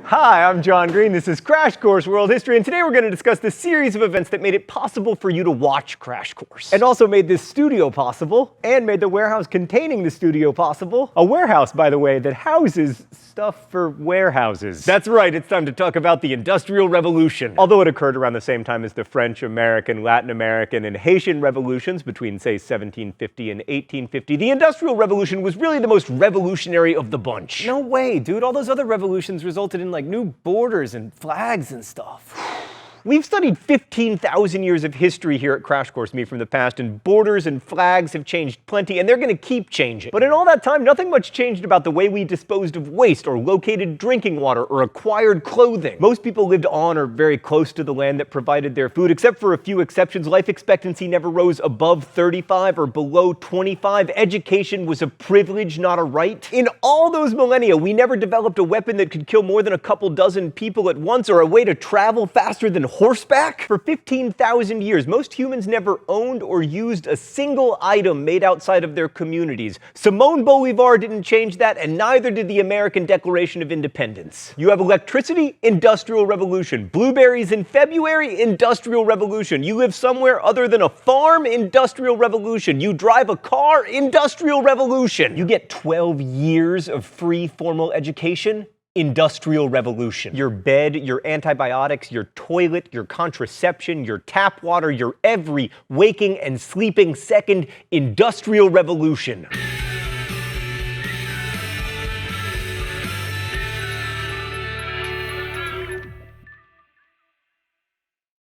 Hi, I'm John Green. This is Crash Course World History, and today we're going to discuss the series of events that made it possible for you to watch Crash Course. And also made this studio possible, and made the warehouse containing the studio possible. A warehouse, by the way, that houses stuff for warehouses. That's right, it's time to talk about the Industrial Revolution. Although it occurred around the same time as the French, American, Latin American, and Haitian revolutions between, say, 1750 and 1850, the Industrial Revolution was really the most revolutionary of the bunch. No way, dude. All those other revolutions resulted in like new borders and flags and stuff. We've studied 15,000 years of history here at Crash Course Me from the past, and borders and flags have changed plenty, and they're going to keep changing. But in all that time, nothing much changed about the way we disposed of waste, or located drinking water, or acquired clothing. Most people lived on or very close to the land that provided their food. Except for a few exceptions, life expectancy never rose above 35 or below 25. Education was a privilege, not a right. In all those millennia, we never developed a weapon that could kill more than a couple dozen people at once, or a way to travel faster than horseback? For 15,000 years, most humans never owned or used a single item made outside of their communities. Simón Bolívar didn't change that, and neither did the American Declaration of Independence. You have electricity? Industrial Revolution. Blueberries in February? Industrial Revolution. You live somewhere other than a farm? Industrial Revolution. You drive a car? Industrial Revolution. You get 12 years of free formal education? Industrial Revolution. Your bed, your antibiotics, your toilet, your contraception, your tap water, your every waking and sleeping second. Industrial Revolution.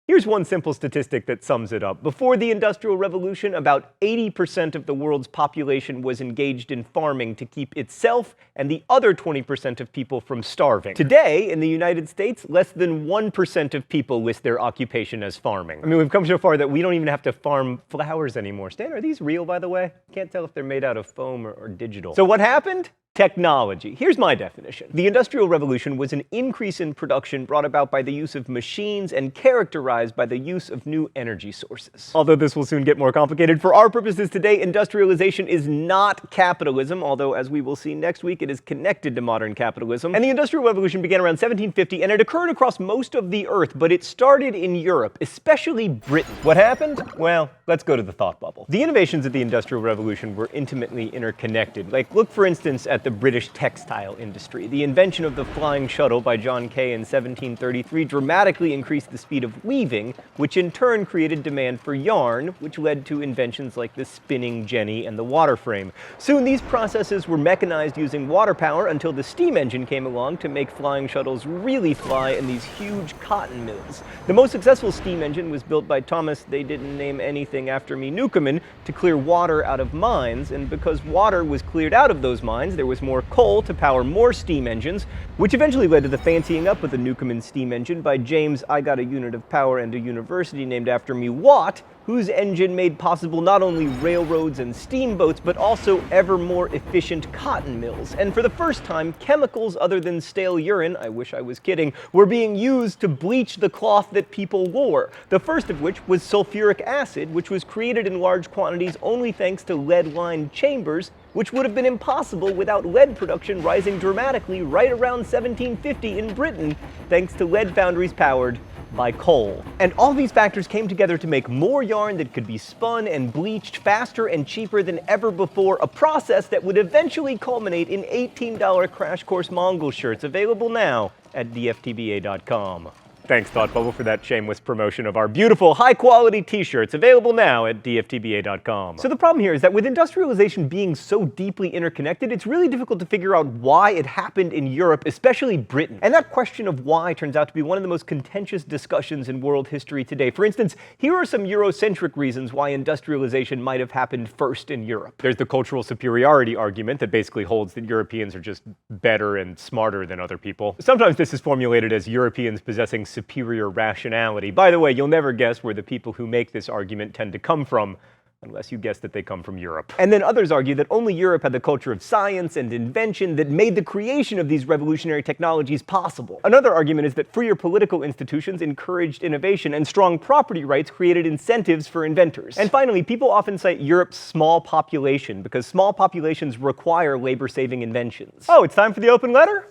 Here's one simple statistic that sums it up. Before the Industrial Revolution, about 80% of the world's population was engaged in farming to keep itself and the other 20% of people from starving. Today, in the United States, less than 1% of people list their occupation as farming. I mean, we've come so far that we don't even have to farm flowers anymore. Stan, are these real, by the way? Can't tell if they're made out of foam or digital. So what happened? Technology. Here's my definition. The Industrial Revolution was an increase in production brought about by the use of machines and characterized by the use of new energy sources. Although this will soon get more complicated, for our purposes today, industrialization is not capitalism, although as we will see next week, it is connected to modern capitalism. And the Industrial Revolution began around 1750, and it occurred across most of the Earth, but it started in Europe, especially Britain. What happened? Well, let's go to the thought bubble. The innovations of the Industrial Revolution were intimately interconnected. Like, look for instance at the British textile industry. The invention of the flying shuttle by John Kay in 1733 dramatically increased the speed of weaving, which in turn created demand for yarn, which led to inventions like the spinning jenny and the water frame. Soon these processes were mechanized using water power until the steam engine came along to make flying shuttles really fly in these huge cotton mills. The most successful steam engine was built by Thomas, they didn't name anything after me, Newcomen, to clear water out of mines, and because water was cleared out of those mines, there was more coal to power more steam engines, which eventually led to the fancying up of the Newcomen steam engine by James I got a unit of power and a university named after me Watt, whose engine made possible not only railroads and steamboats, but also ever more efficient cotton mills. And for the first time, chemicals other than stale urine, I wish I was kidding, were being used to bleach the cloth that people wore. The first of which was sulfuric acid, which was created in large quantities only thanks to lead-lined chambers, which would have been impossible without lead production rising dramatically right around 1750 in Britain, thanks to lead foundries powered by coal. And all these factors came together to make more yarn that could be spun and bleached faster and cheaper than ever before, a process that would eventually culminate in $18 Crash Course Mongol shirts available now at dftba.com. Thanks, Thought Bubble, for that shameless promotion of our beautiful, high-quality t-shirts, available now at dftba.com. So the problem here is that with industrialization being so deeply interconnected, it's really difficult to figure out why it happened in Europe, especially Britain. And that question of why turns out to be one of the most contentious discussions in world history today. For instance, here are some Eurocentric reasons why industrialization might have happened first in Europe. There's the cultural superiority argument that basically holds that Europeans are just better and smarter than other people. Sometimes this is formulated as Europeans possessing superior rationality. By the way, you'll never guess where the people who make this argument tend to come from, unless you guess that they come from Europe. And then others argue that only Europe had the culture of science and invention that made the creation of these revolutionary technologies possible. Another argument is that freer political institutions encouraged innovation, and strong property rights created incentives for inventors. And finally, people often cite Europe's small population, because small populations require labor-saving inventions. Oh, it's time for the open letter?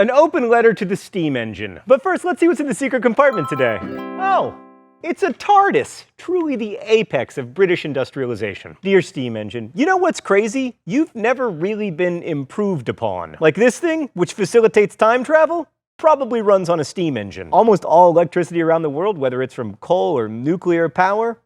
An open letter to the steam engine. But first, let's see what's in the secret compartment today. Oh, it's a TARDIS, truly the apex of British industrialization. Dear steam engine, you know what's crazy? You've never really been improved upon. Like this thing, which facilitates time travel, probably runs on a steam engine. Almost all electricity around the world, whether it's from coal or nuclear power,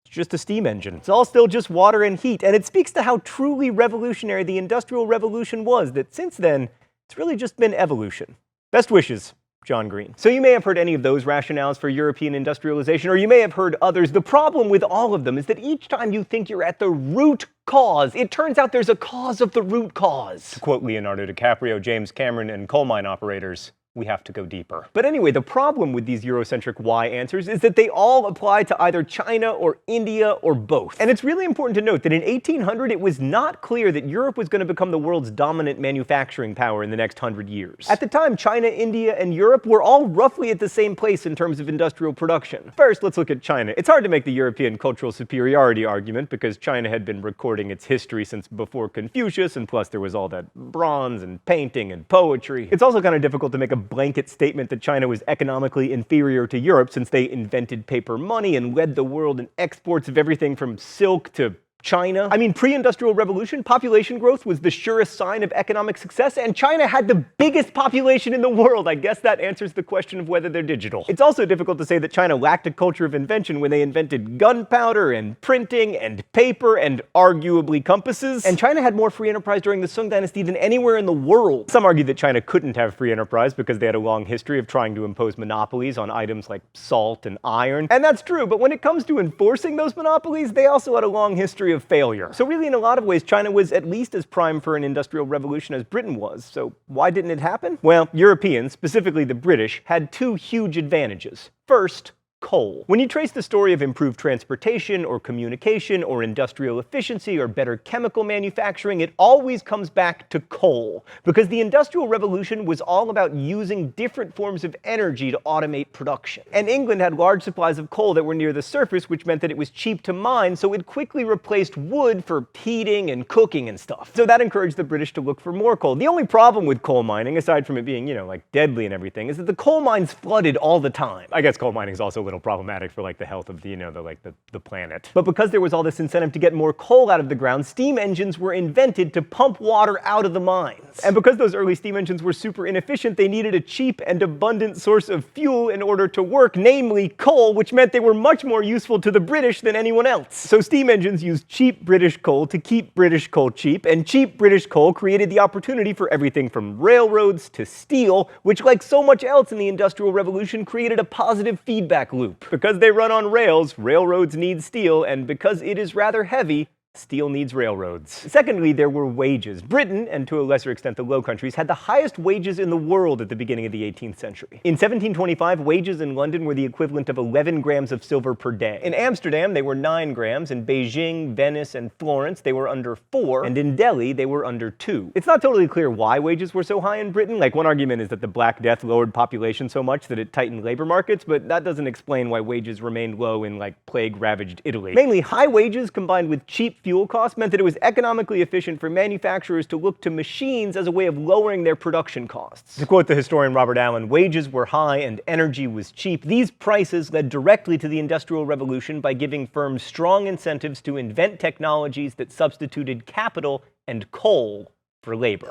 it's just a steam engine. It's all still just water and heat, and it speaks to how truly revolutionary the Industrial Revolution was, that since then, it's really just been evolution. Best wishes, John Green. So you may have heard any of those rationales for European industrialization, or you may have heard others. The problem with all of them is that each time you think you're at the root cause, it turns out there's a cause of the root cause. To quote Leonardo DiCaprio, James Cameron, and coal mine operators, we have to go deeper. But anyway, the problem with these Eurocentric why answers is that they all apply to either China or India or both. And it's really important to note that in 1800, it was not clear that Europe was going to become the world's dominant manufacturing power in the next 100 years. At the time, China, India, and Europe were all roughly at the same place in terms of industrial production. First, let's look at China. It's hard to make the European cultural superiority argument because China had been recording its history since before Confucius, and plus there was all that bronze and painting and poetry. It's also kind of difficult to make a blanket statement that China was economically inferior to Europe since they invented paper money and led the world in exports of everything from silk to China. I mean, pre-industrial revolution, population growth was the surest sign of economic success, and China had the biggest population in the world. I guess that answers the question of whether they're digital. It's also difficult to say that China lacked a culture of invention when they invented gunpowder and printing and paper and arguably compasses. And China had more free enterprise during the Song Dynasty than anywhere in the world. Some argue that China couldn't have free enterprise because they had a long history of trying to impose monopolies on items like salt and iron. And that's true, but when it comes to enforcing those monopolies, they also had a long history of failure. So really, in a lot of ways, China was at least as primed for an industrial revolution as Britain was. So why didn't it happen? Well, Europeans, specifically the British, had two huge advantages. First, coal. When you trace the story of improved transportation or communication or industrial efficiency or better chemical manufacturing, it always comes back to coal. Because the Industrial Revolution was all about using different forms of energy to automate production. And England had large supplies of coal that were near the surface, which meant that it was cheap to mine, so it quickly replaced wood for heating and cooking and stuff. So that encouraged the British to look for more coal. The only problem with coal mining, aside from it being, like deadly and everything, is that the coal mines flooded all the time. I guess coal mining is also a little problematic for the health of the planet. But because there was all this incentive to get more coal out of the ground, steam engines were invented to pump water out of the mines. And because those early steam engines were super inefficient, they needed a cheap and abundant source of fuel in order to work, namely coal, which meant they were much more useful to the British than anyone else. So steam engines used cheap British coal to keep British coal cheap, and cheap British coal created the opportunity for everything from railroads to steel, which, like so much else in the Industrial Revolution, created a positive feedback loop. Because they run on rails, railroads need steel, and because it is rather heavy, steel needs railroads. Secondly, there were wages. Britain, and to a lesser extent the Low Countries, had the highest wages in the world at the beginning of the 18th century. In 1725, wages in London were the equivalent of 11 grams of silver per day. In Amsterdam, they were 9 grams. In Beijing, Venice, and Florence, they were under 4. And in Delhi, they were under 2. It's not totally clear why wages were so high in Britain. One argument is that the Black Death lowered population so much that it tightened labor markets, but that doesn't explain why wages remained low in, plague-ravaged Italy. Mainly, high wages combined with cheap fuel costs meant that it was economically efficient for manufacturers to look to machines as a way of lowering their production costs. To quote the historian Robert Allen, wages were high and energy was cheap. These prices led directly to the Industrial Revolution by giving firms strong incentives to invent technologies that substituted capital and coal for labor.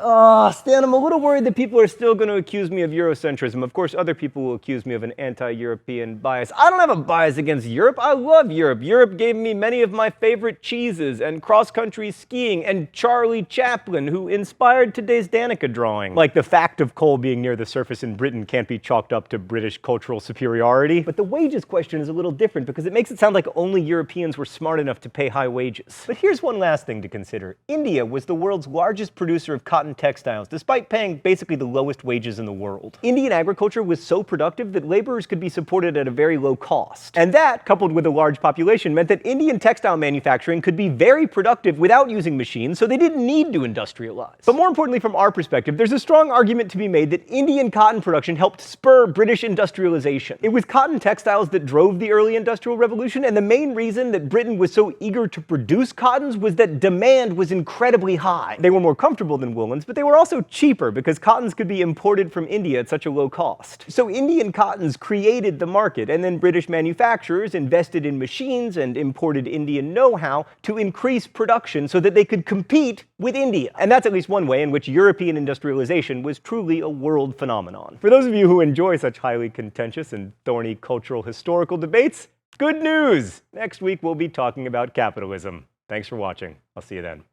Stan, I'm a little worried that people are still going to accuse me of Eurocentrism. Of course, other people will accuse me of an anti-European bias. I don't have a bias against Europe. I love Europe. Europe gave me many of my favorite cheeses and cross-country skiing and Charlie Chaplin, who inspired today's Danica drawing. Like the fact of coal being near the surface in Britain can't be chalked up to British cultural superiority. But the wages question is a little different because it makes it sound like only Europeans were smart enough to pay high wages. But here's one last thing to consider. India was the world's largest producer of cotton textiles, despite paying basically the lowest wages in the world. Indian agriculture was so productive that laborers could be supported at a very low cost. And that, coupled with a large population, meant that Indian textile manufacturing could be very productive without using machines, so they didn't need to industrialize. But more importantly, from our perspective, there's a strong argument to be made that Indian cotton production helped spur British industrialization. It was cotton textiles that drove the early Industrial Revolution, and the main reason that Britain was so eager to produce cottons was that demand was incredibly high. They were more comfortable durable than woolens, but they were also cheaper because cottons could be imported from India at such a low cost. So Indian cottons created the market, and then British manufacturers invested in machines and imported Indian know-how to increase production so that they could compete with India. And that's at least one way in which European industrialization was truly a world phenomenon. For those of you who enjoy such highly contentious and thorny cultural historical debates, good news! Next week we'll be talking about capitalism. Thanks for watching. I'll see you then.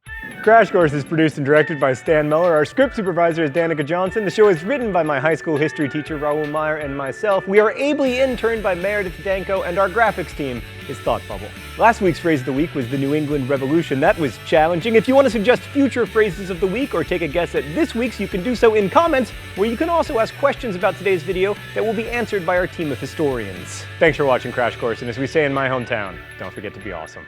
Crash Course is produced and directed by Stan Muller. Our script supervisor is Danica Johnson. The show is written by my high school history teacher, Raoul Meyer, and myself. We are ably interned by Meredith Danko, and our graphics team is Thought Bubble. Last week's phrase of the week was the New England Revolution. That was challenging. If you want to suggest future phrases of the week or take a guess at this week's, you can do so in comments, where you can also ask questions about today's video that will be answered by our team of historians. Thanks for watching Crash Course, and as we say in my hometown, don't forget to be awesome.